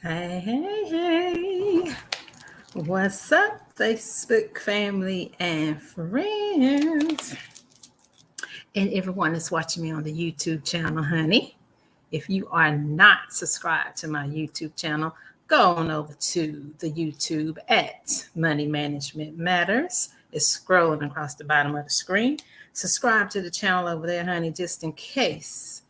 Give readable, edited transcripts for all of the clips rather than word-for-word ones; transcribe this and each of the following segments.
Hey. What's up, Facebook family and friends? And everyone that's watching me on the YouTube channel, honey. If you are not subscribed to my YouTube channel, go on over to the YouTube at Money Management Matters. It's scrolling across the bottom of the screen. Subscribe to the channel over there, honey, just in case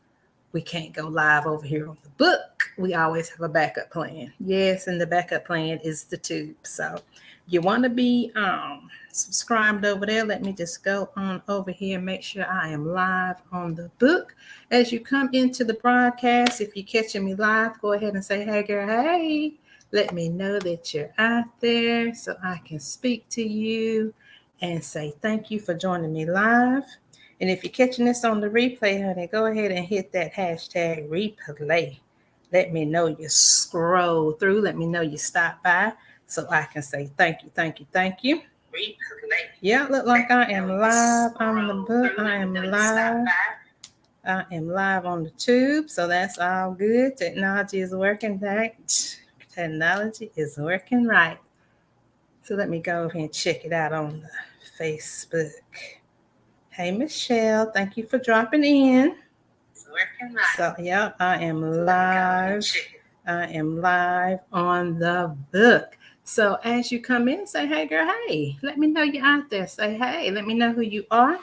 we can't go live over here on the book. We always have a backup plan. Yes, and the backup plan is the tube. So you want to be subscribed over there. Let me just go on over here and make sure I am live on the book. As you come into the broadcast, if you're catching me live, go ahead and say, hey, girl, hey. Let me know that you're out there so I can speak to you and say thank you for joining me live. And if you're catching this on the replay, honey, go ahead and hit that hashtag replay. Let me know you scroll through. Let me know you stop by so I can say thank you, thank you, thank you. Replay. Yeah, look like I am live on the book. I am live. I am live on the tube, so that's all good. Technology is working right. Technology is working right. So let me go ahead and check it out on the Facebook. Hey, Michelle, thank you for dropping in. So, yeah, I am live. I am live on the book. So, as you come in, say, hey, girl, hey, let me know you're out there. Say, hey, let me know who you are.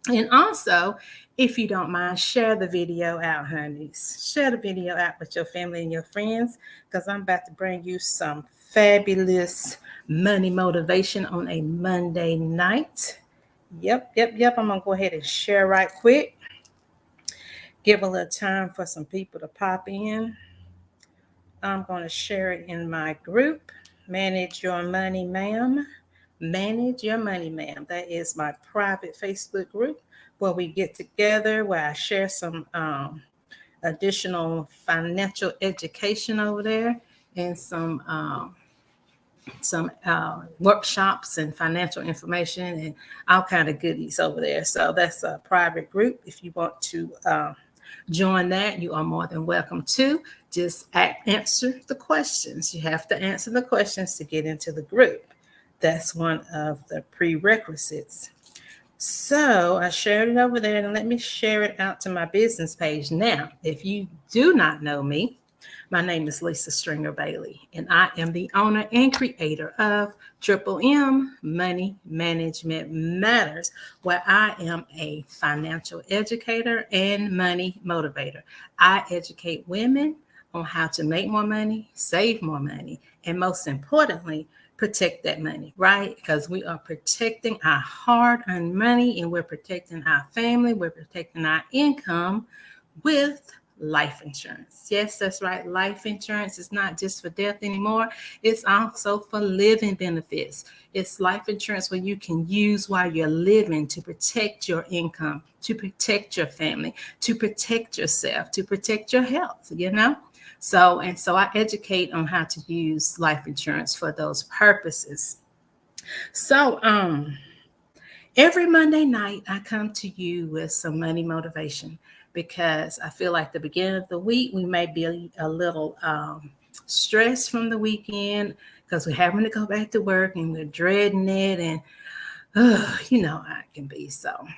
And also, if you don't mind, share the video out, honeys. Share the video out with your family and your friends because I'm about to bring you some fabulous money motivation on a Monday night. Yep. I'm going to go ahead and share right quick. Give a little time for some people to pop in. I'm going to share it in my group. Manage Your Money, Ma'am. Manage Your Money, Ma'am. That is my private Facebook group where we get together, where I share some additional financial education over there and some workshops and financial information and all kind of goodies over there. So that's a private group. If you want to join that, you are more than welcome to. Just answer the questions. You have to answer the questions to get into the group. That's one of the prerequisites. So I shared it over there, and let me share it out to my business page. Now, if you do not know me, my name is Lisa Stringer Bailey, and I am the owner and creator of Triple M Money Management Matters, where I am a financial educator and money motivator. I educate women on how to make more money, save more money, and most importantly, protect that money, right? Because we are protecting our hard-earned money and we're protecting our family, we're protecting our income with life insurance. Yes, that's right. Life insurance is not just for death anymore. It's also for living benefits. It's life insurance where you can use while you're living to protect your income, to protect your family, to protect yourself, to protect your health, you know? So I educate on how to use life insurance for those purposes. So every Monday night I come to you with some money motivation because I feel like the beginning of the week we may be a little stressed from the weekend because we're having to go back to work and we're dreading it and you know how it can be. So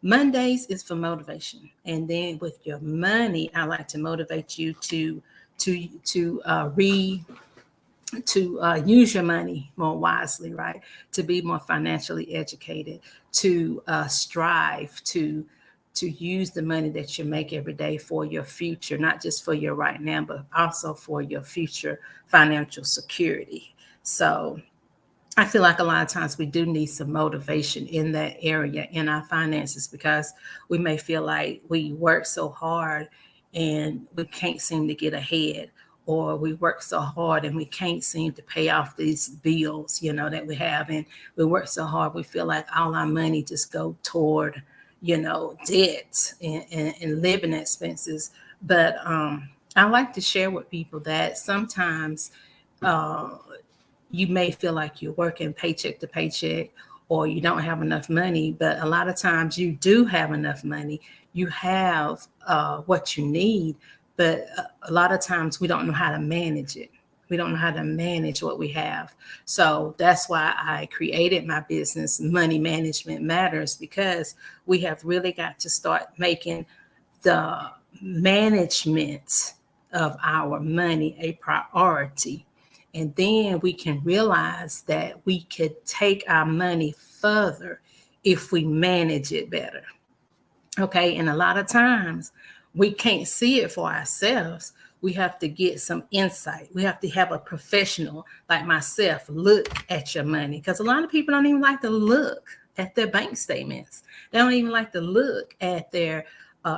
Mondays is for motivation, and then with your money, I like to motivate you to use your money more wisely, right? To be more financially educated, to strive to use the money that you make every day for your future, not just for your right now, but also for your future financial security. So I feel like a lot of times we do need some motivation in that area in our finances because we may feel like we work so hard and we can't seem to get ahead, or we work so hard and we can't seem to pay off these bills, you know, that we have. And we work so hard, we feel like all our money just go toward, you know, debt and living expenses. But I like to share with people that sometimes uh, you may feel like you're working paycheck to paycheck or you don't have enough money, but a lot of times you do have enough money. You have what you need, but a lot of times we don't know how to manage it. We don't know how to manage what we have. So that's why I created my business, Money Management Matters, because we have really got to start making the management of our money a priority. And then we can realize that we could take our money further if we manage it better. Okay. And a lot of times we can't see it for ourselves. We have to get some insight. We have to have a professional like myself look at your money, because a lot of people don't even like to look at their bank statements. They don't even like to look at their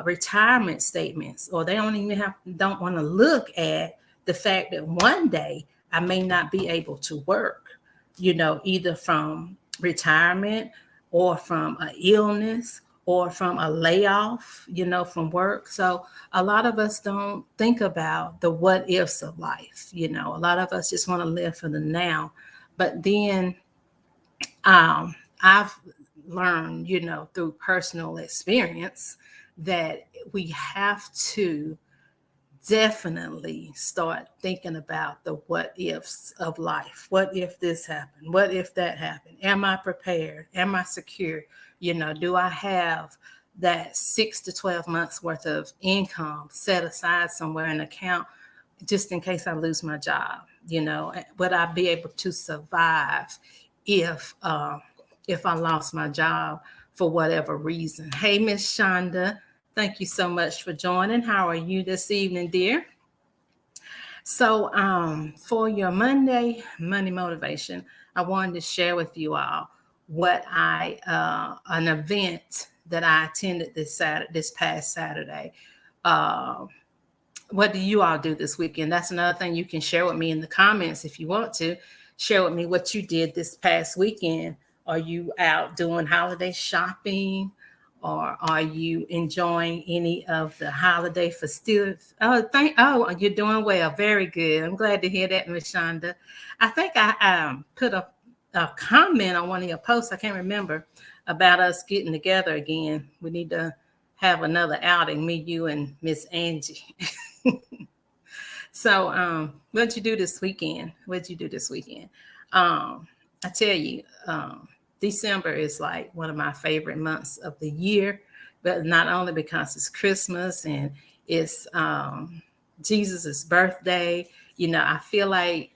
retirement statements, or they don't want to look at the fact that one day I may not be able to work, either from retirement or from an illness or from a layoff, from work. So a lot of us don't think about the what ifs of life. A lot of us just want to live for the now. But then I've learned, through personal experience, that we have to definitely start thinking about the what ifs of life. What if this happened? What if that happened? Am I prepared? Am I secure? Do I have that 6 to 12 months worth of income set aside somewhere in an account just in case I lose my job? Would I be able to survive if I lost my job for whatever reason? Hey, Miss Shonda, thank you so much for joining. How are you this evening, dear? So for your Monday money motivation, I wanted to share with you all what an event that I attended this past Saturday. What do you all do this weekend? That's another thing you can share with me in the comments if you want to. Share with me what you did this past weekend. Are you out doing holiday shopping? Or are you enjoying any of the holiday festivities? Oh, you're doing well. Very good. I'm glad to hear that, Ms. Shonda. I think I put a comment on one of your posts, I can't remember, about us getting together again. We need to have another outing, me, you, and Miss Angie. So what'd you do this weekend? I tell you, December is like one of my favorite months of the year, but not only because it's Christmas and it's Jesus's birthday. I feel like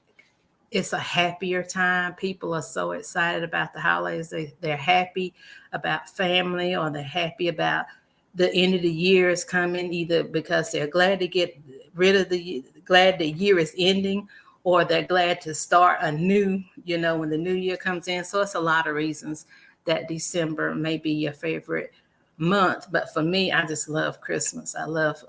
it's a happier time. People are so excited about the holidays. They're happy about family, or they're happy about the end of the year is coming, either because they're glad to get rid of glad the year is ending, or they're glad to start anew, when the new year comes in. So it's a lot of reasons that December may be your favorite month. But for me, I just love Christmas. I love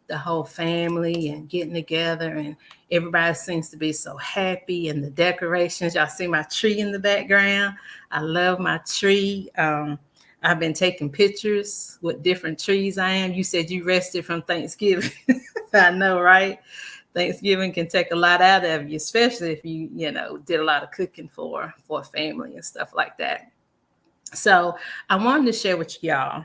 the whole family and getting together, and everybody seems to be so happy. And the decorations, y'all see my tree in the background. I love my tree. I've been taking pictures with different trees I am. You said you rested from Thanksgiving. I know, right? Thanksgiving can take a lot out of you, especially if you did a lot of cooking for a family and stuff like that. So I wanted to share with y'all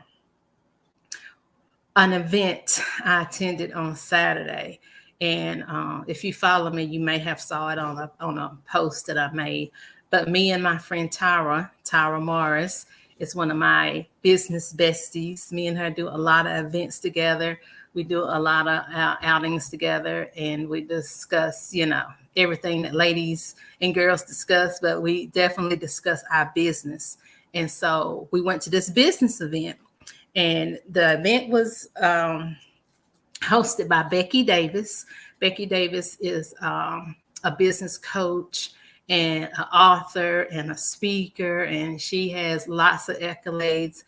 an event I attended on Saturday. And if you follow me, you may have saw it on a post that I made. But me and my friend Tyra Morris is one of my business besties. Me and her do a lot of events together. We do a lot of outings together, and we discuss, everything that ladies and girls discuss, but we definitely discuss our business. And so we went to this business event, and the event was hosted by Becky Davis. Becky Davis is a business coach and an author and a speaker, and she has lots of accolades.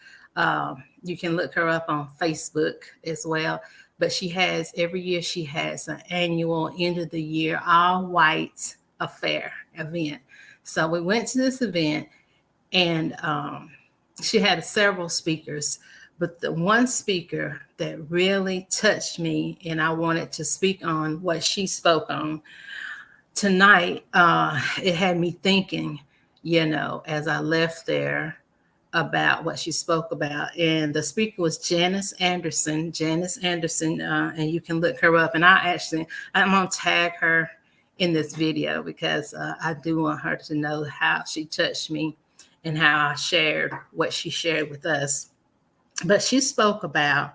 You can look her up on Facebook as well. But every year she has an annual end of the year all white affair event. So we went to this event, and she had several speakers, but the one speaker that really touched me and I wanted to speak on what she spoke on tonight, it had me thinking, as I left there, about what she spoke about. And the speaker was Janice Anderson. And you can look her up. And I'm going to tag her in this video because I do want her to know how she touched me and how I shared what she shared with us. But she spoke about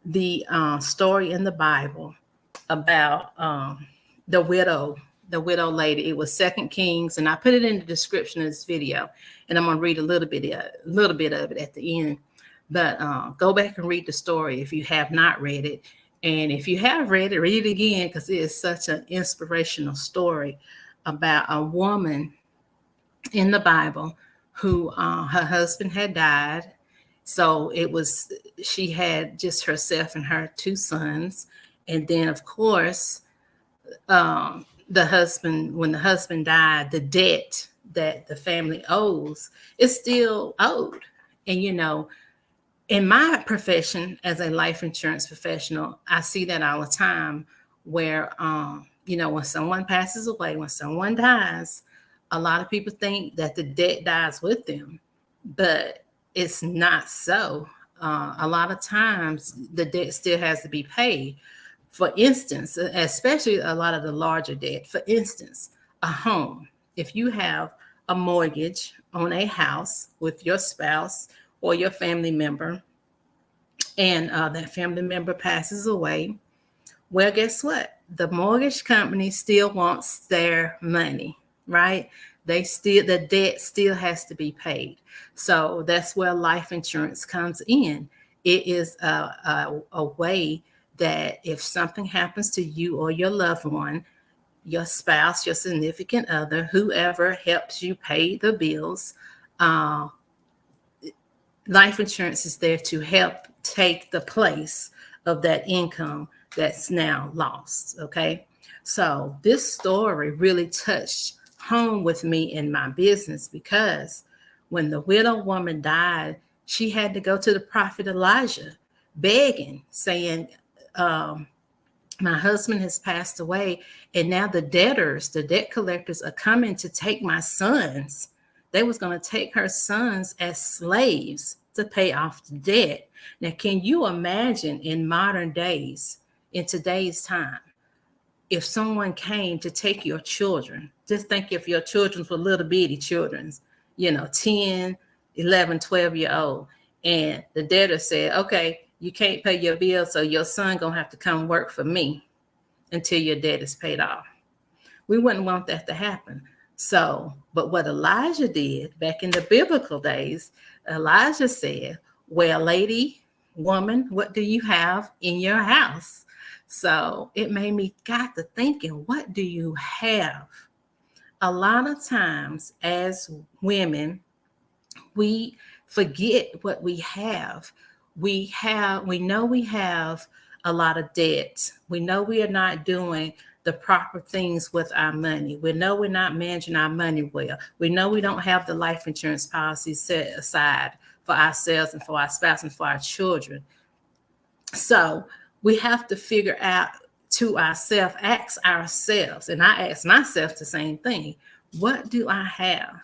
the story in the Bible about the widow, lady. It was Second Kings, and I put it in the description of this video, and I'm gonna read a little bit of it at the end. But go back and read the story if you have not read it, and if you have read it, read it again because it is such an inspirational story about a woman in the Bible who her husband had died. So she had just herself and her two sons. And then, of course, when the husband died, the debt that the family owes is still owed. And, in my profession as a life insurance professional, I see that all the time where, when someone passes away, when someone dies, a lot of people think that the debt dies with them, but it's not so. A lot of times the debt still has to be paid. For instance, especially a lot of the larger debt, for instance, a home. If you have a mortgage on a house with your spouse or your family member, and that family member passes away, well, guess what? The mortgage company still wants their money, right? The debt still has to be paid. So that's where life insurance comes in. It is a way that if something happens to you or your loved one, your spouse, your significant other, whoever helps you pay the bills, life insurance is there to help take the place of that income that's now lost. Okay. So this story really touched home with me in my business because when the widow woman died, she had to go to the prophet Elijah begging, saying, my husband has passed away, and now the debt collectors are coming to take my sons. They was going to take her sons as slaves to pay off the debt. Now, can you imagine in modern days, in today's time, if someone came to take your children? Just think if your children were little bitty children, 10, 11, 12-year-old, and the debtor said, okay, you can't pay your bill, so your son gonna have to come work for me until your debt is paid off. We wouldn't want that to happen. So, but what Elijah did back in the biblical days, Elijah said, well, lady, woman, what do you have in your house? So it made me got to thinking, what do you have? A lot of times as women, we forget what we have. We know we have a lot of debt. We know we are not doing the proper things with our money. We know we're not managing our money well. We know we don't have the life insurance policy set aside for ourselves and for our spouse and for our children. So we have to figure out ask ourselves, and I ask myself the same thing. What do I have?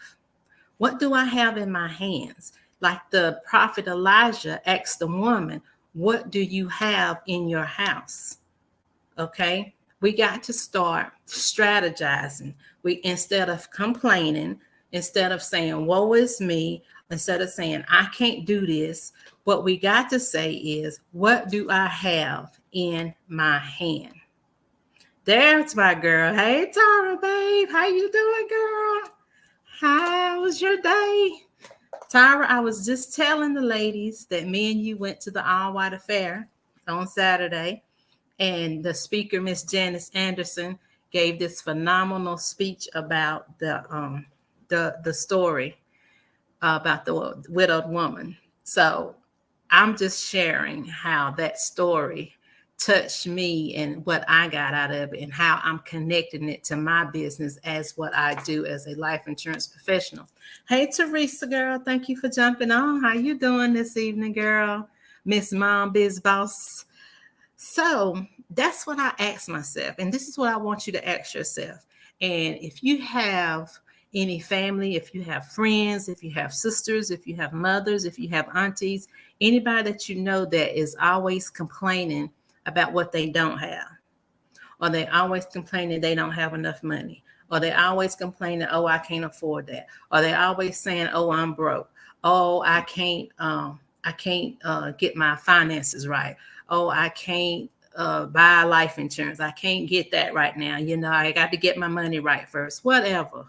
What do I have in my hands? Like the prophet Elijah asked the woman, what do you have in your house? Okay. We got to start strategizing. Instead of complaining, instead of saying, woe is me, instead of saying, I can't do this, what we got to say is, what do I have in my hand? There's my girl. Hey, Tara, babe. How you doing, girl? How was your day? Tyra, I was just telling the ladies that me and you went to the All White Affair on Saturday, and the speaker, Miss Janice Anderson, gave this phenomenal speech about the story about the widowed woman. So I'm just sharing how that story touched me and what I got out of it and how I'm connecting it to my business as what I do as a life insurance professional. Hey, Teresa, girl, thank you for jumping on. How you doing this evening, girl? Miss Mom Biz Boss. So that's what I asked myself. And this is what I want you to ask yourself. And if you have any family, if you have friends, if you have sisters, if you have mothers, if you have aunties, anybody that you know that is always complaining about what they don't have, or they always complaining they don't have enough money, or they always complaining, oh, I can't afford that, or they always saying, oh, I'm broke, oh, I can't get my finances right, oh, I can't buy life insurance, I can't get that right now, I got to get my money right first, whatever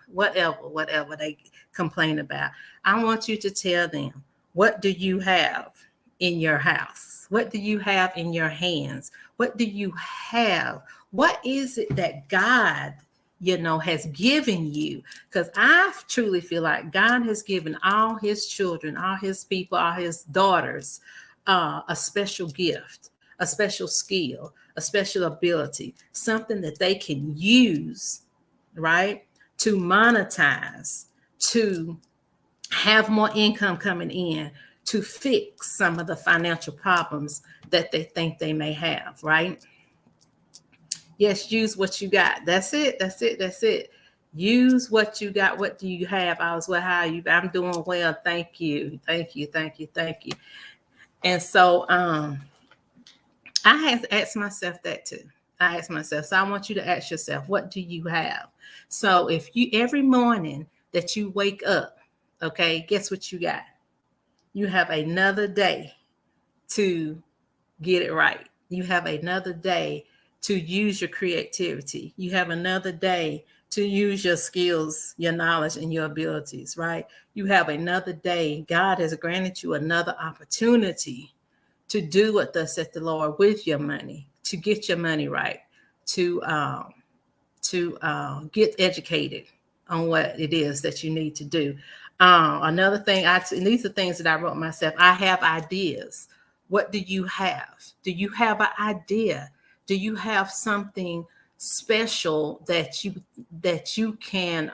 they complain about. I want you to tell them, what do you have in your house? What do you have in your hands? What do you have? What is it that God, has given you? Because I truly feel like God has given all his children, all his people, all his daughters a special gift, a special skill, a special ability, something that they can use, right, to monetize, to have more income coming in, to fix some of the financial problems that they think they may have, right? Yes, use what you got. That's it. That's it. That's it. Use what you got. What do you have? I was well, how are you? I'm doing well. Thank you. Thank you. Thank you. Thank you. And so I have asked myself that too. I asked myself. So I want you to ask yourself, what do you have? So if you every morning that you wake up, okay, guess what you got? You have another day to get it right. You have another day to use your creativity. You have another day to use your skills, your knowledge, and your abilities, right? You have another day. God has granted you another opportunity to do what thus saith the Lord with your money, to get your money right, to get educated on what it is that you need to do. Another thing, and these are things that I wrote myself. I have ideas. What do you have? Do you have an idea? Do you have something special that you can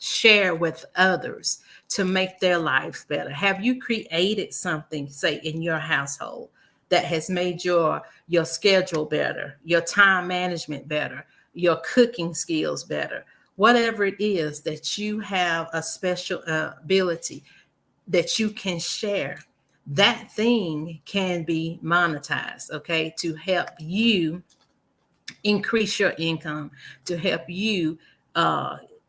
share with others to make their lives better? Have you created something, say, in your household that has made your schedule better, your time management better, your cooking skills better? Whatever it is that you have a special ability that you can share, that thing can be monetized, okay, to help you increase your income, to help you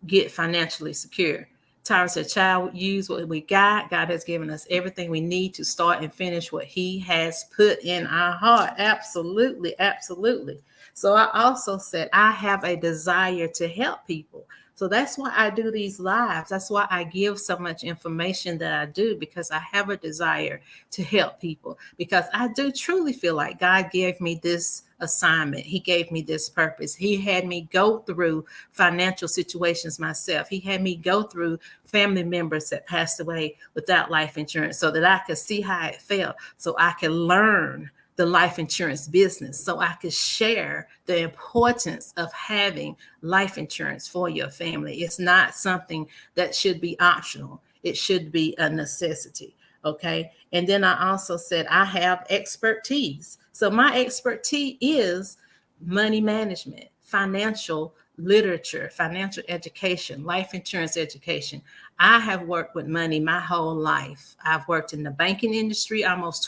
get financially secure. Tyra said, child, use what we got. God has given us everything we need to start and finish what he has put in our heart. Absolutely, absolutely. So I also said, I have a desire to help people. So that's why I do these lives. That's why I give so much information that I do, because I have a desire to help people, because I do truly feel like God gave me this assignment. He gave me this purpose. He had me go through financial situations myself. He had me go through family members that passed away without life insurance so that I could see how it felt, so I could learn the life insurance business, so I could share the importance of having life insurance for your family. It's not something that should be optional. It should be a necessity. Okay. And then I also said, I have expertise. So my expertise is money management, financial literature, financial education, life insurance education. I have worked with money my whole life. I've worked in the banking industry almost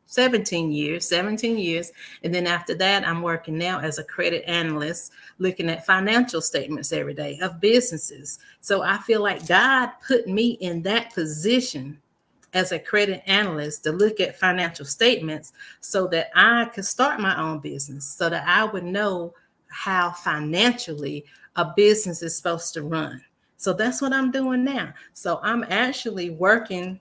17 years. And then after that, I'm working now as a credit analyst, looking at financial statements every day of businesses. So I feel like God put me in that position as a credit analyst to look at financial statements so that I could start my own business, so that I would know how financially a business is supposed to run. So that's what I'm doing now. So I'm actually working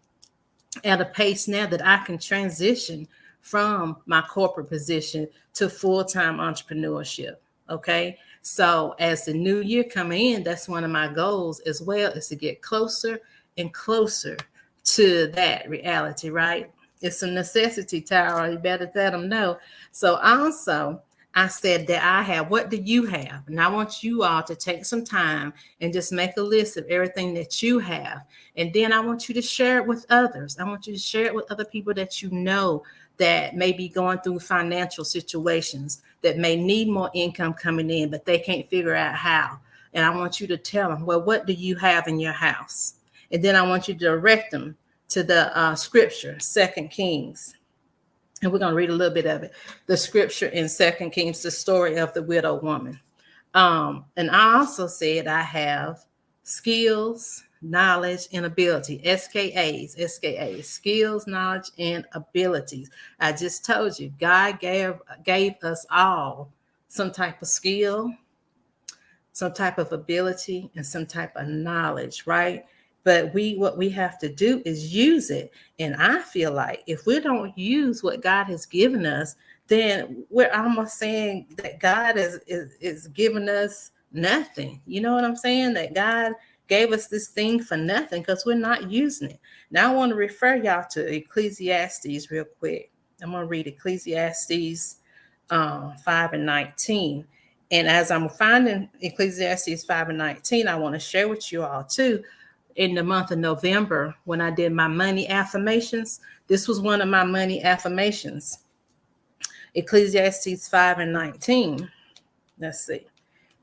at a pace now that I can transition from my corporate position to full-time entrepreneurship. Okay. So as the new year coming in, that's one of my goals as well, is to get closer and closer to that reality, right? It's a necessity, Tara. You better let them know. So also, I said that I have, what do you have? And I want you all to take some time and just make a list of everything that you have. And then I want you to share it with others. I want you to share it with other people that you know that may be going through financial situations, that may need more income coming in, but they can't figure out how. and I want you to tell them, well, what do you have in your house? And then I want you to direct them to the scripture, 2 Kings. And we're going to read a little bit of it. The scripture in 2 Kings, the story of the widow woman. And I also said I have skills, knowledge, and ability. SKAs, skills, knowledge, and abilities. I just told you, God gave us all some type of skill, some type of ability, and some type of knowledge, right? But what we have to do is use it. And I feel like if we don't use what God has given us, then we're almost saying that God is giving us nothing. You know what I'm saying? That God gave us this thing for nothing because we're not using it. Now I want to refer y'all to Ecclesiastes real quick. I'm going to read Ecclesiastes 5:19. And as I'm finding Ecclesiastes 5:19, I want to share with you all too. In the month of November, when I did my money affirmations, this was one of my money affirmations. Ecclesiastes 5:19. Let's see.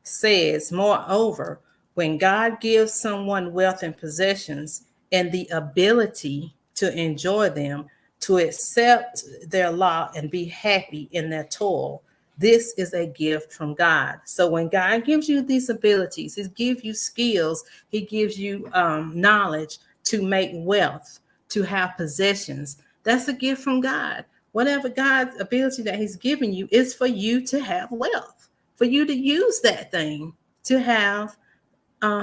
Says, moreover, when God gives someone wealth and possessions and the ability to enjoy them, to accept their lot and be happy in their toil, this is a gift from God. So when God gives you these abilities, He gives you skills, He gives you knowledge to make wealth, to have possessions. That's a gift from God. Whatever God's ability that He's given you is for you to have wealth, for you to use that thing to have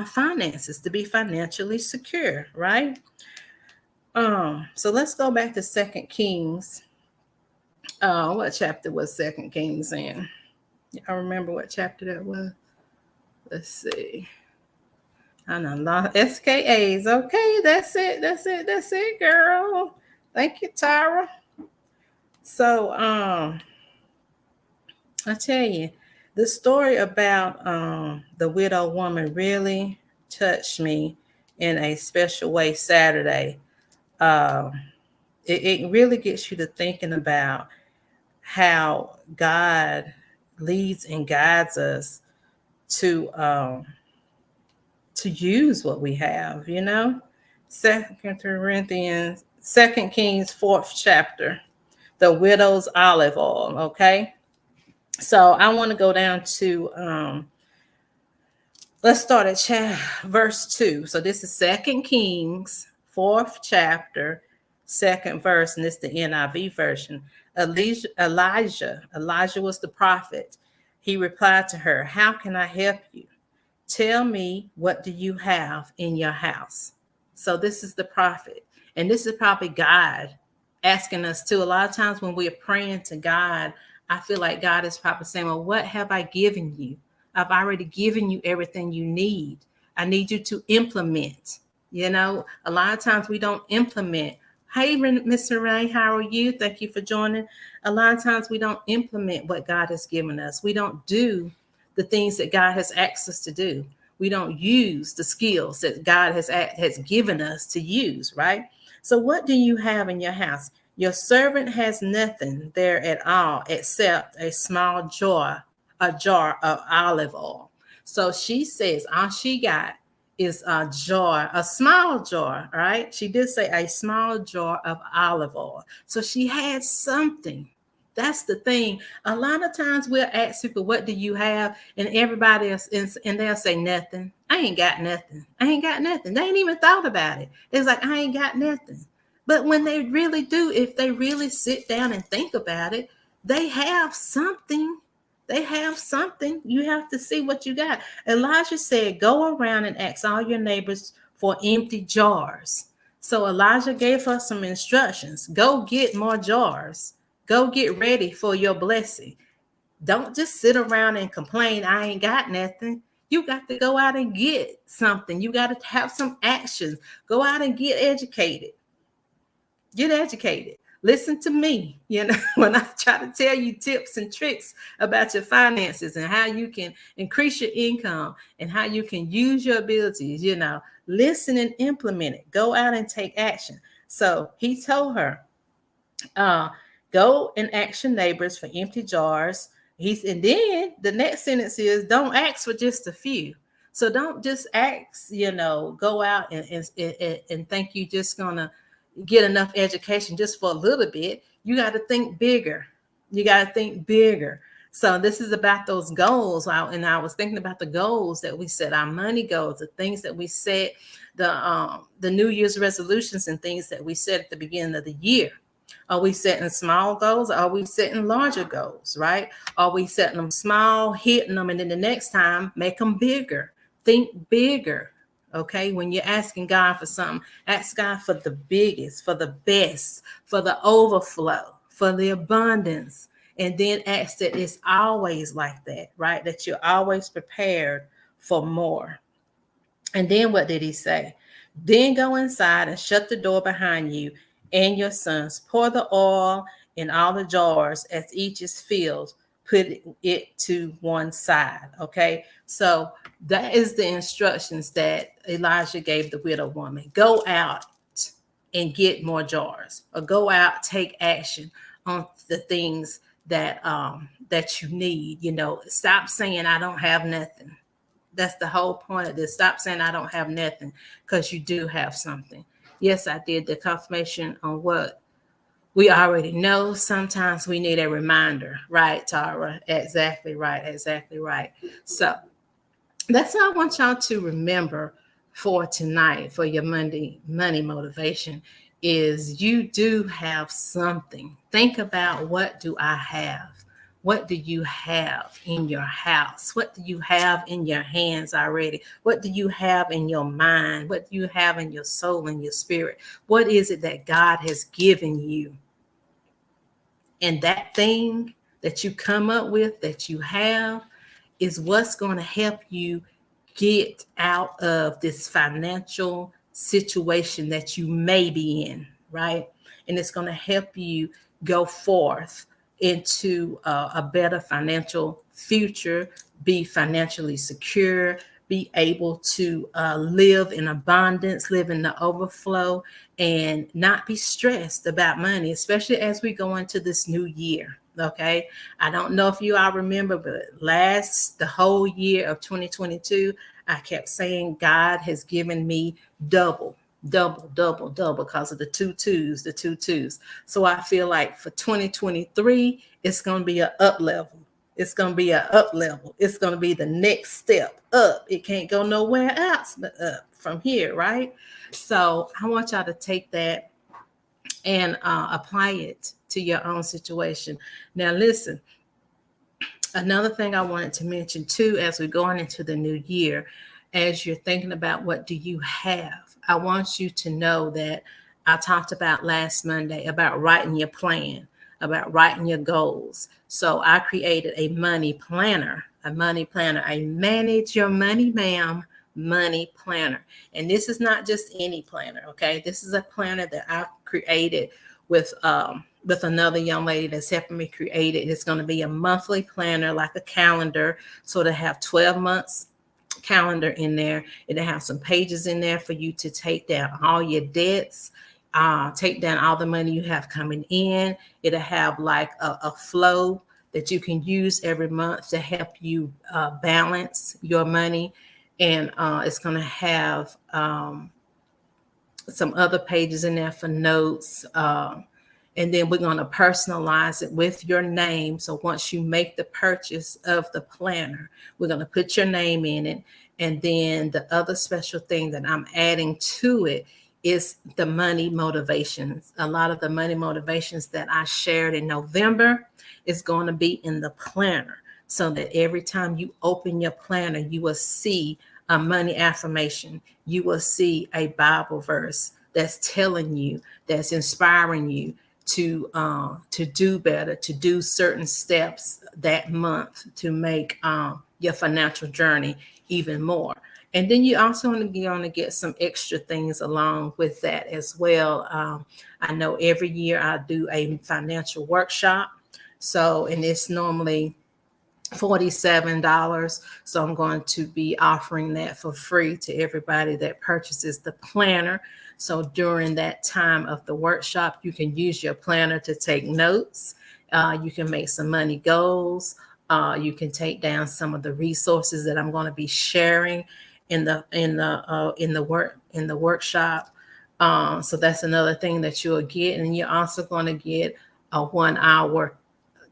finances, to be financially secure, right? So let's go back to 2 Kings. What chapter was 2 Kings in? I remember what chapter that was. Let's see. I know, SKAs. Okay, that's it, girl. Thank you, Tyra. So, I tell you, the story about the widow woman really touched me in a special way Saturday. It really gets you to thinking about how God leads and guides us to use what we have, you know. 2 Kings, 4th chapter, the widow's olive oil. Okay. So I want to go down to let's start at verse 2. So this is 2 Kings, 4th chapter, 2nd verse, and it's the NIV version. Elijah was the prophet. He replied to her, "How can I help you? Tell me, what do you have in your house?" So this is the prophet. And this is probably God asking us too. A lot of times when we're praying to God, I feel like God is probably saying, well, what have I given you? I've already given you everything you need. I need you to implement. You know, a lot of times we don't implement. Hey, Mr. Ray, how are you? Thank you for joining. A lot of times we don't implement what God has given us. We don't do the things that God has asked us to do. We don't use the skills that God has given us to use, right? So what do you have in your house? Your servant has nothing there at all except a small jar of olive oil. So she says all she got is a small jar, right? She did say a small jar of olive oil. So she had something. That's the thing. A lot of times we'll ask people, what do you have? And everybody else, and they'll say nothing. I ain't got nothing. I ain't got nothing. They ain't even thought about it. It's like, I ain't got nothing. But when they really do, if they really sit down and think about it, they have something. They have something. You have to see what you got. Elijah said, go around and ask all your neighbors for empty jars. So Elijah gave her some instructions. Go get more jars. Go get ready for your blessing. Don't just sit around and complain, I ain't got nothing. You got to go out and get something. You got to have some actions. Go out and get educated. Get educated. Listen to me, you know, when I try to tell you tips and tricks about your finances and how you can increase your income and how you can use your abilities, you know, listen and implement it. Go out and take action. So he told her, go and ask your neighbors for empty jars. And then the next sentence is, don't ask for just a few. So don't just ask, go out and think you just gonna get enough education just for a little bit. You got to think bigger. You got to think bigger. So this is about those goals. And I was thinking about the goals that we set, our money goals, the things that we set, the New Year's resolutions and things that we set at the beginning of the year. Are we setting small goals? Are we setting larger goals, right? Are we setting them small, hitting them, and then the next time make them bigger? Think bigger. Okay, when you're asking God for something, ask God for the biggest, for the best, for the overflow, for the abundance. And then ask that it's always like that, right? That you're always prepared for more. And then what did he say? Then go inside and shut the door behind you and your sons. Pour the oil in all the jars as each is filled. Put it to one side. Okay. So that is the instructions that Elijah gave the widow woman. Go out and get more jars, or go out, take action on the things that you need. Stop saying I don't have nothing. That's the whole point of this. Stop saying I don't have nothing, because you do have something. Yes, I did the confirmation on what we already know. Sometimes we need a reminder, right, Tara? Exactly right. Exactly right. So that's what I want y'all to remember for tonight, for your Monday money motivation, is you do have something. Think about, what do I have? What do you have in your house? What do you have in your hands already? What do you have in your mind? What do you have in your soul and your spirit? What is it that God has given you? And that thing that you come up with, that you have, is what's going to help you get out of this financial situation that you may be in, right? And it's going to help you go forth into a better financial future, be financially secure, be able to live in abundance, live in the overflow, and not be stressed about money, especially as we go into this new year. Okay. I don't know if you all remember, but the whole year of 2022, I kept saying God has given me double, double, double, double, because of the two twos. So I feel like for 2023, it's going to be an up level. It's going to be an up level. It's going to be the next step up. It can't go nowhere else but up from here, right? So I want y'all to take that and apply it to your own situation. Now, listen, another thing I wanted to mention too, as we're going into the new year, as you're thinking about what do you have, I want you to know that I talked about last Monday about writing your plan, about writing your goals. So I created a money planner, a manage your money, ma'am, money planner. And this is not just any planner, okay? This is a planner that I've created with another young lady that's helping me create it. It's going to be a monthly planner, like a calendar. So to have 12 months calendar in there, it'll have some pages in there for you to take down all your debts, take down all the money you have coming in. It'll have like a flow that you can use every month to help you balance your money. And it's going to have some other pages in there for notes. And then we're going to personalize it with your name. So once you make the purchase of the planner, we're going to put your name in it. And then the other special thing that I'm adding to it is the money motivations. A lot of the money motivations that I shared in November is going to be in the planner, so that every time you open your planner, you will see a money affirmation. You will see a Bible verse that's telling you, that's inspiring you to do better, to do certain steps that month to make your financial journey even more. And then you also want to get some extra things along with that as well. I know every year I do a financial workshop. So, and it's normally $47. So I'm going to be offering that for free to everybody that purchases the planner. So during that time of the workshop, you can use your planner to take notes. You can make some money goals. You can take down some of the resources that I'm going to be sharing in the workshop. So that's another thing that you'll get, and you're also going to get a 1 hour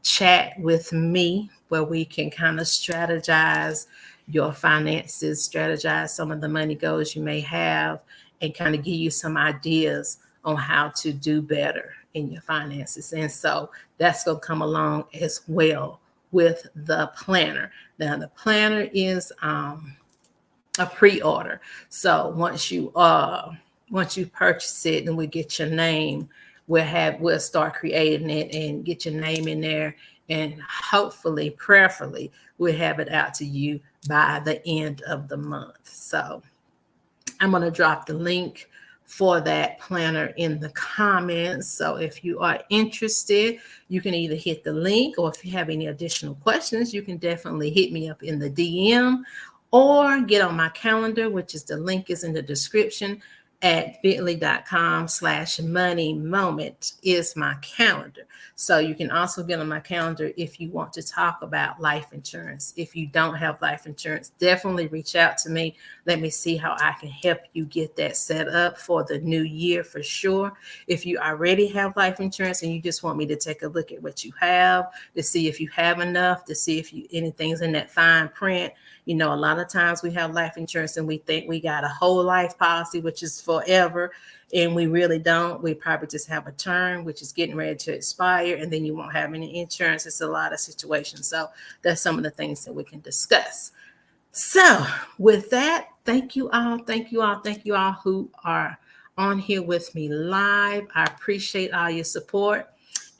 chat with me where we can kind of strategize your finances, strategize some of the money goals you may have, and kind of give you some ideas on how to do better in your finances. And so that's going to come along as well with the planner. Now, the planner is a pre-order. So once you purchase it and we get your name, we'll start creating it and get your name in there, and hopefully, prayerfully, we'll have it out to you by the end of the month. So I'm going to drop the link for that planner in the comments. So if you are interested, you can either hit the link, or if you have any additional questions, you can definitely hit me up in the DM or get on my calendar, which is the link is in the description at bit.ly.com/money moment is my calendar. So you can also get on my calendar if you want to talk about life insurance. If you don't have life insurance, definitely reach out to me. Let me see how I can help you get that set up for the new year for sure. If you already have life insurance and you just want me to take a look at what you have to see if you have enough, to see if anything's in that fine print. You know, a lot of times we have life insurance and we think we got a whole life policy, which is forever, and we really don't. We probably just have a term, which is getting ready to expire, and then you won't have any insurance. It's a lot of situations. So that's some of the things that we can discuss. So with that, thank you all. Thank you all. Thank you all who are on here with me live. I appreciate all your support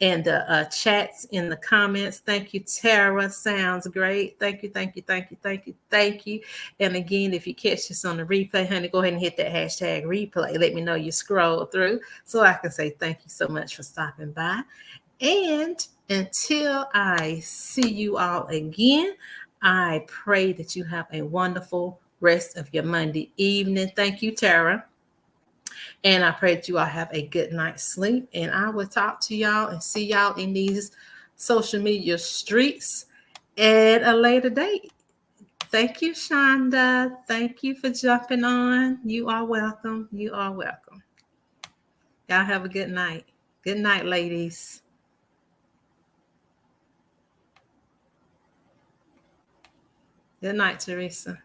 and the chats in the comments. Thank you, Tara. Sounds great. Thank you, thank you, thank you, thank you, thank you. And again, if you catch this on the replay, honey, go ahead and hit that hashtag replay. Let me know you scroll through so I can say thank you so much for stopping by. And until I see you all again, I pray that you have a wonderful rest of your Monday evening. Thank you, Tara. And I pray that you all have a good night's sleep. And I will talk to y'all and see y'all in these social media streets at a later date. Thank you, Shonda. Thank you for jumping on. You are welcome. You are welcome. Y'all have a good night. Good night, ladies. Good night, Teresa.